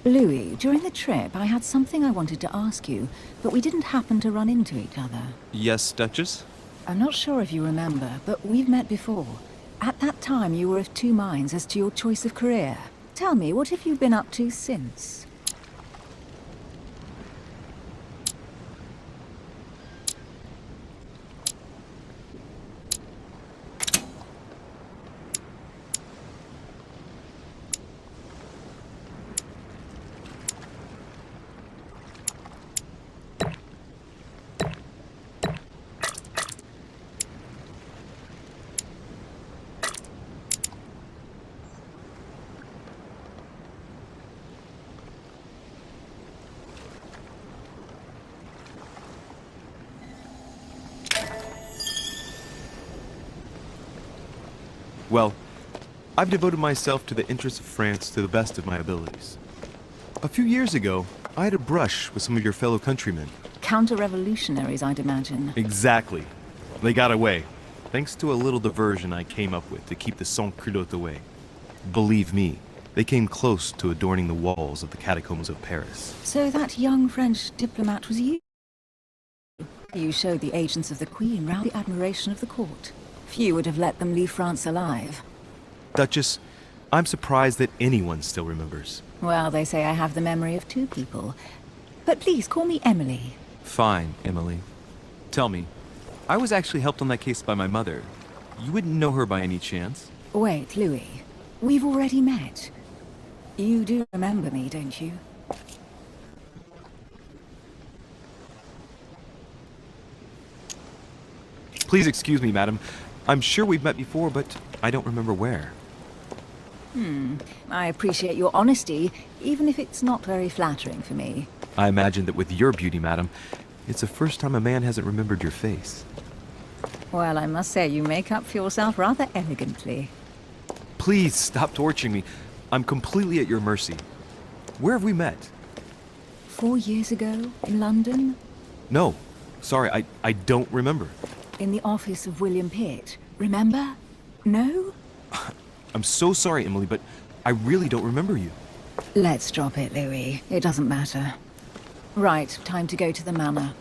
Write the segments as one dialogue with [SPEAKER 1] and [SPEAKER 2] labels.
[SPEAKER 1] Louis, during the trip, I had something I wanted to ask you, but we didn't happen to run into each other.
[SPEAKER 2] Yes, Duchess?
[SPEAKER 1] I'm not sure if you remember, but we've met before. At that time, you were of two minds as to your choice of career. Tell me, what have you been up to since?
[SPEAKER 2] Well, I've devoted myself to the interests of France to the best of my abilities. A few years ago, I had a brush with some of your fellow countrymen.
[SPEAKER 1] Counter-revolutionaries, I'd imagine.
[SPEAKER 2] Exactly. They got away, thanks to a little diversion I came up with to keep the sans-culottes away. Believe me, they came close to adorning the walls of the catacombs of Paris.
[SPEAKER 1] So that young French diplomat was you? You showed the agents of the Queen round the admiration of the court. Few would have let them leave France alive.
[SPEAKER 2] Duchess, I'm surprised that anyone still remembers.
[SPEAKER 1] Well, they say I have the memory of two people. But please, call me Emily.
[SPEAKER 3] Fine, Emily. Tell me, I was actually helped on that case by my mother. You wouldn't know her by any chance?
[SPEAKER 1] Wait, Louis. We've already met. You do remember me, don't you?
[SPEAKER 3] Please excuse me, madam. I'm sure we've met before, but I don't remember where.
[SPEAKER 1] I appreciate your honesty, even if it's not very flattering for me.
[SPEAKER 3] I imagine that with your beauty, madam, it's the first time a man hasn't remembered your face.
[SPEAKER 1] Well, I must say you make up for yourself rather elegantly.
[SPEAKER 3] Please stop torturing me. I'm completely at your mercy. Where have we met?
[SPEAKER 1] 4 years ago, in London,
[SPEAKER 3] No. Sorry, I don't remember.
[SPEAKER 1] in the office of William Pitt. Remember? No?
[SPEAKER 3] I'm so sorry, Emily, but I really don't remember you.
[SPEAKER 1] Let's drop it, Louis. It doesn't matter. Right, time to go to the manor.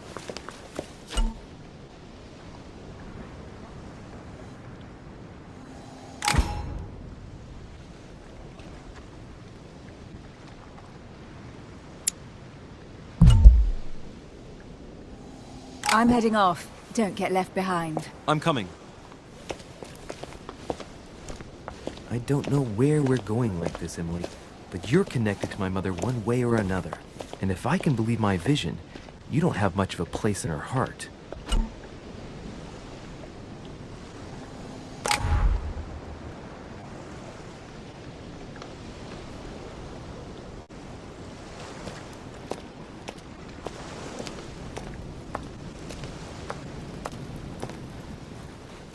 [SPEAKER 1] I'm heading off. Don't get left behind.
[SPEAKER 3] I'm coming.
[SPEAKER 4] I don't know where we're going like this, Emily, but you're connected to my mother one way or another. And if I can believe my vision, you don't have much of a place in her heart.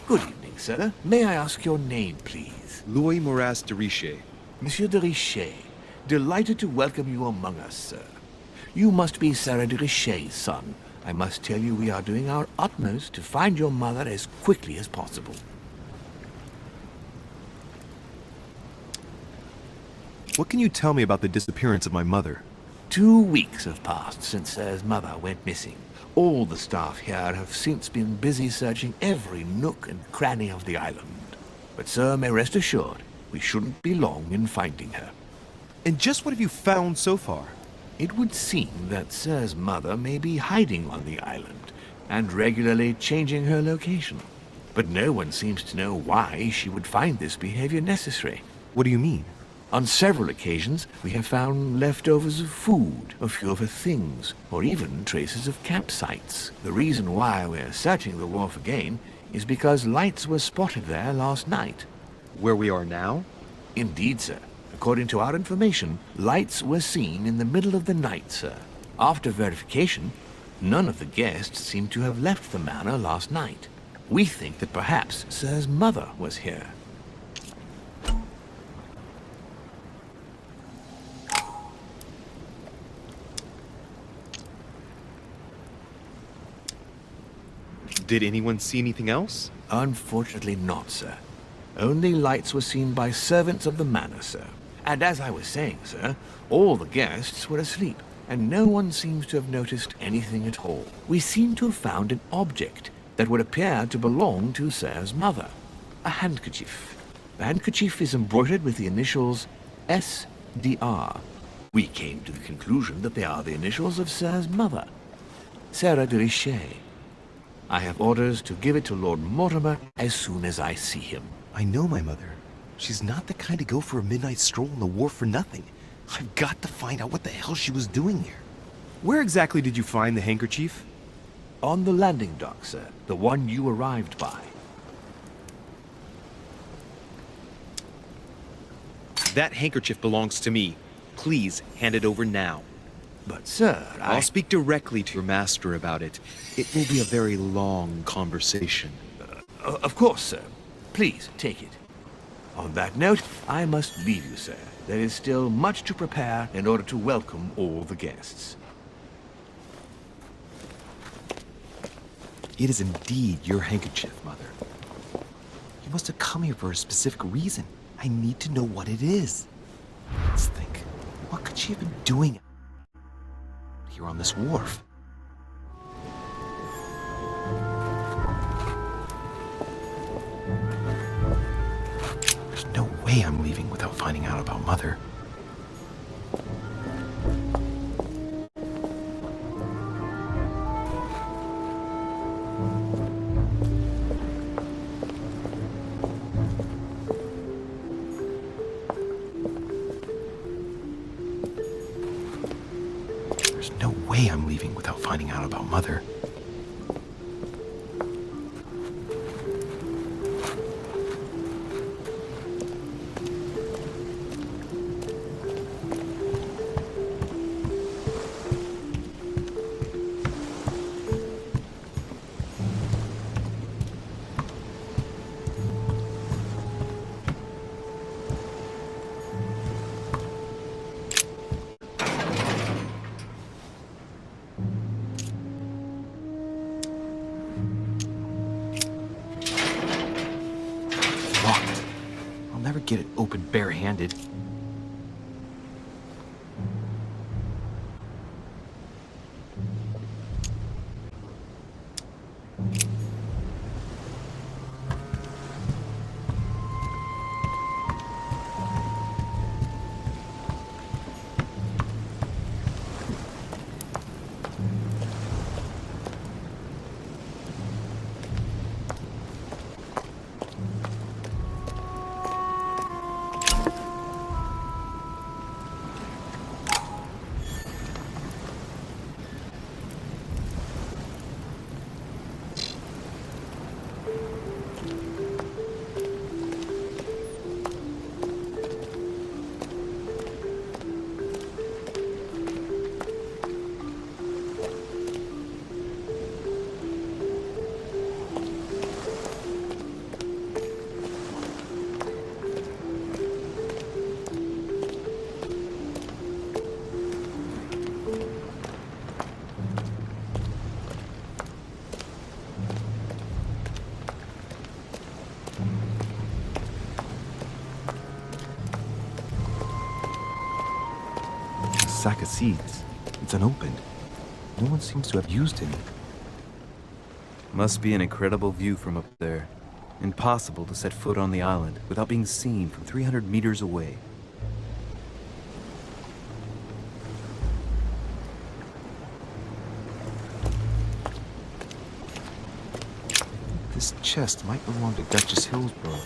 [SPEAKER 5] Good evening, sir. May I ask your name, please?
[SPEAKER 2] 𝖈𝖗𝖎𝖆
[SPEAKER 5] Monsieur de Richet. Delighted to welcome you among us, sir. You must be Sarah de Richet's son. I must tell you we are doing our utmost to find your mother as quickly as possible.
[SPEAKER 2] What can you tell me about the disappearance of my mother?
[SPEAKER 5] 2 weeks have passed since Sir's mother went missing. All the staff here have since been busy searching every nook and cranny of the island. But Sir may rest assured, we shouldn't be long in finding her.
[SPEAKER 2] And just what have you found so far?
[SPEAKER 5] It would seem that Sir's mother may be hiding on the island and regularly changing her location. But no one seems to know why she would find this behavior necessary.
[SPEAKER 2] What do you mean?
[SPEAKER 5] On several occasions, we have found leftovers of food, a few of her things, or even traces of campsites. The reason why we're searching the wharf again is because lights were spotted there last night.
[SPEAKER 2] Where we are now?
[SPEAKER 5] Indeed, sir. According to our information, lights were seen in the middle of the night, sir. After verification, none of the guests seem to have left the manor last night. We think that perhaps Sir's mother was here.
[SPEAKER 2] Did anyone see anything else?
[SPEAKER 5] Unfortunately not, sir. Only lights were seen by servants of the manor, sir. And as I was saying, sir, all the guests were asleep, and no one seems to have noticed anything at all. We seem to have found an object that would appear to belong to Sir's mother, a handkerchief. The handkerchief is embroidered with the initials S.D.R. We came to the conclusion that they are the initials of Sir's mother, Sarah de Richet. I have orders to give it to Lord Mortimer as soon as I see him.
[SPEAKER 2] I know my mother. She's not the kind to go for a midnight stroll on the wharf for nothing. I've got to find out what the hell she was doing here. Where exactly did you find the handkerchief?
[SPEAKER 5] On the landing dock, sir. The one you arrived by.
[SPEAKER 6] That handkerchief belongs to me. Please hand it over now.
[SPEAKER 5] But, sir,
[SPEAKER 6] I'll speak directly to your master about it. It will be a very long conversation.
[SPEAKER 5] Of course, sir. Please, take it. On that note, I must leave you, sir. There is still much to prepare in order to welcome all the guests.
[SPEAKER 2] It is indeed your handkerchief, Mother. You must have come here for a specific reason. I need to know what it is. Let's think. What could she have been doing here on this wharf? There's no way I'm leaving without finding out about Mother. There's no way I'm leaving without finding out about Mother. Locked. I'll never get it open barehanded. Sack of seeds. It's unopened. No one seems to have used any.
[SPEAKER 3] Must be an incredible view from up there. Impossible to set foot on the island without being seen from 300 meters away.
[SPEAKER 2] This chest might belong to Duchess Hillsborough.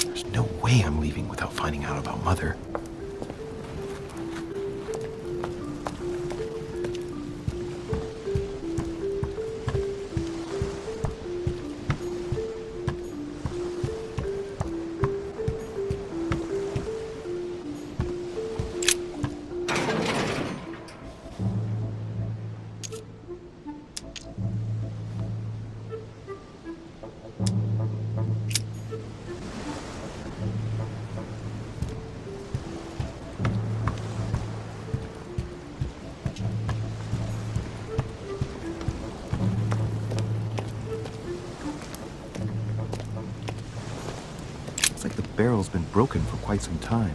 [SPEAKER 2] There's no way I'm leaving without finding out about Mother.
[SPEAKER 3] barrel's been broken for quite some time.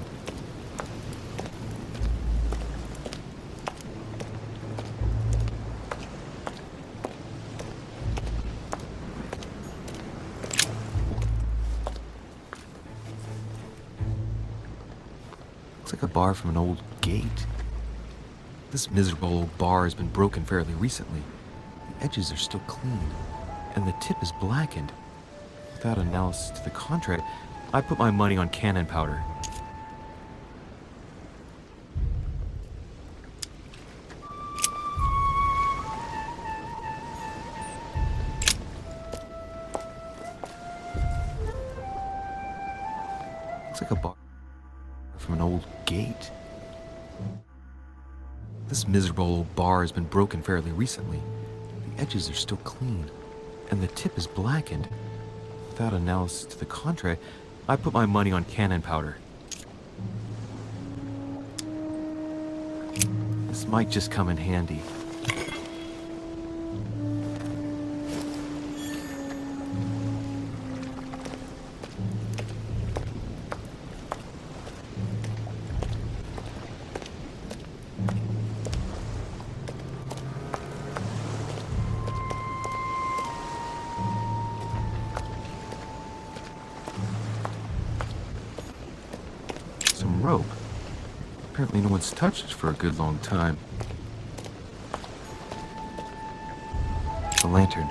[SPEAKER 3] Looks like a bar from an old gate. This miserable old bar has been broken fairly recently. The edges are still clean, and the tip is blackened. Without analysis to the contrary, I put my money on cannon powder. Looks like a bar from an old gate. This miserable old bar has been broken fairly recently. The edges are still clean, and the tip is blackened. Without analysis to the contrary, I put my money on cannon powder. This might just come in handy. Some rope. Apparently no one's touched it for a good long time. A lantern.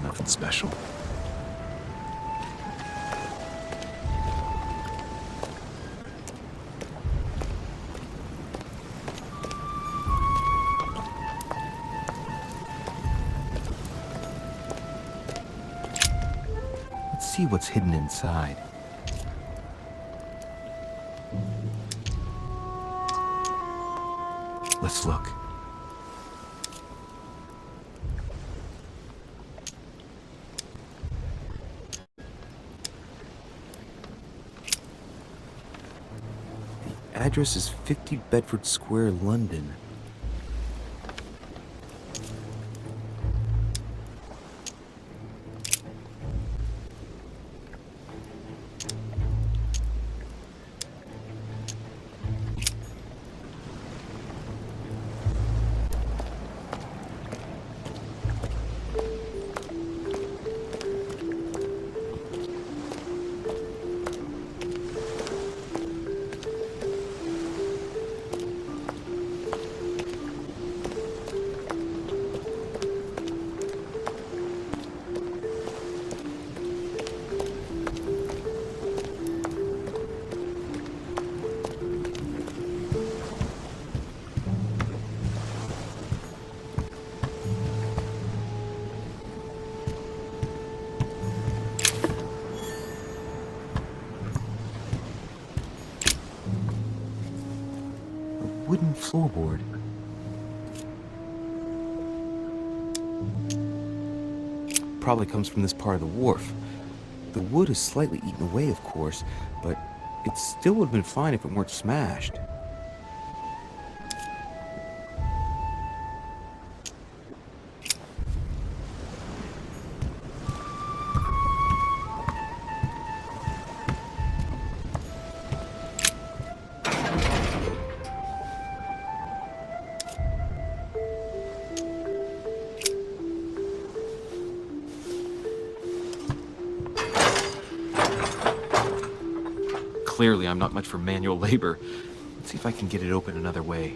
[SPEAKER 3] Nothing special. Let's see what's hidden inside. Let's look. The address is 50 Bedford Square, London. Wooden floorboard. Probably comes from this part of the wharf. The wood is slightly eaten away, of course, but it still would have been fine if it weren't smashed. Clearly, I'm not much for manual labor. Let's see if I can get it open another way.